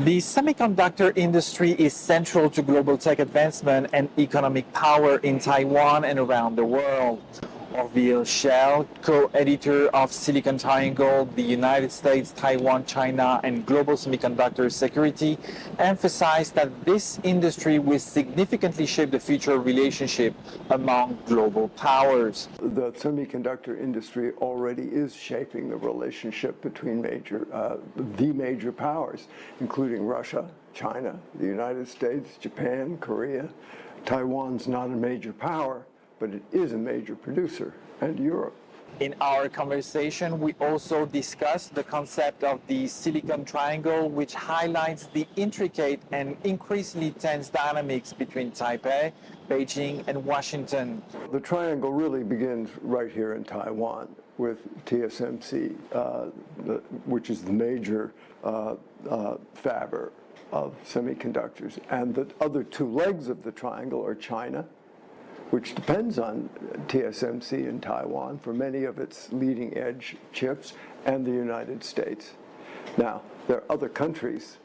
The semiconductor industry is central to global tech advancement and economic power in Taiwan and around the world. Orville Schell, co-editor of Silicon Triangle, the United States, Taiwan, China, and Global Semiconductor Security, emphasized that this industry will significantly shape the future relationship among global powers. The semiconductor industry already is shaping the relationship between the major powers, including Russia, China, the United States, Japan, Korea. Taiwan's not a major power, but it is a major producer, and Europe. In our conversation, we also discussed the concept of the Silicon Triangle, which highlights the intricate and increasingly tense dynamics between Taipei, Beijing, and Washington. The triangle really begins right here in Taiwan with TSMC, which is the major fabber of semiconductors. And the other two legs of the triangle are China, which depends on TSMC in Taiwan for many of its leading edge chips, and the United States. Now, there are other countries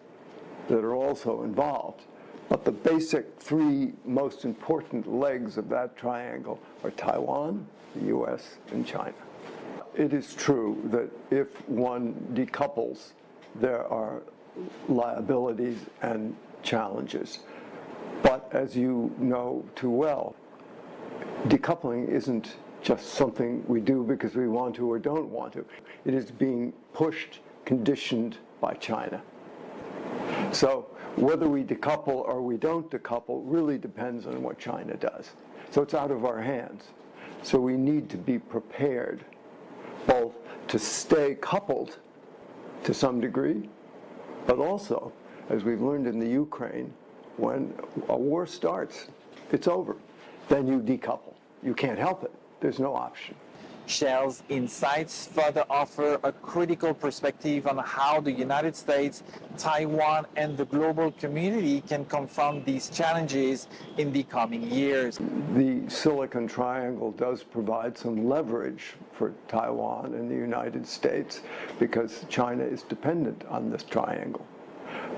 that are also involved, but the basic three most important legs of that triangle are Taiwan, the US, and China. It is true that if one decouples, there are liabilities and challenges. But as you know too well, decoupling isn't just something we do because we want to or don't want to. It is being pushed, conditioned by China. So whether we decouple or we don't decouple really depends on what China does. So it's out of our hands. So we need to be prepared both to stay coupled to some degree, but also, as we've learned in the Ukraine, when a war starts, it's over. Then you decouple. You can't help it. There's no option. Schell's insights further offer a critical perspective on how the United States, Taiwan, and the global community can confront these challenges in the coming years. The Silicon Triangle does provide some leverage for Taiwan and the United States because China is dependent on this triangle.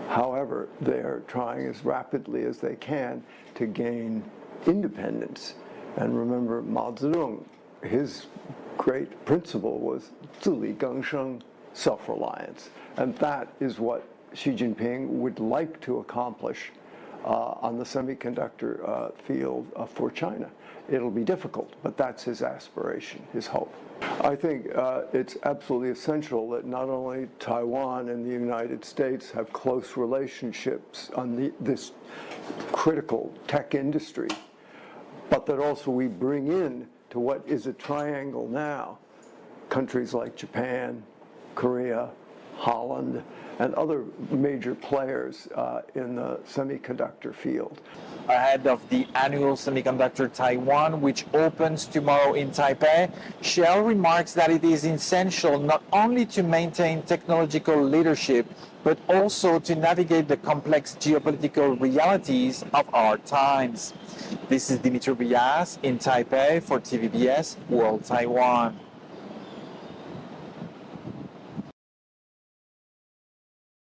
However, they're trying as rapidly as they can to gain independence. And remember Mao Zedong, his great principle was 自力更生, self-reliance. And that is what Xi Jinping would like to accomplish on the semiconductor field for China. It'll be difficult, but that's his aspiration, his hope. I think it's absolutely essential that not only Taiwan and the United States have close relationships on this critical tech industry, but that also we bring in to what is a triangle now, countries like Japan, Korea, Holland, and other major players in the semiconductor field. Ahead of the annual Semiconductor Taiwan, which opens tomorrow in Taipei, Schell remarks that it is essential not only to maintain technological leadership, but also to navigate the complex geopolitical realities of our times. This is TVBS in Taipei for TVBS World Taiwan.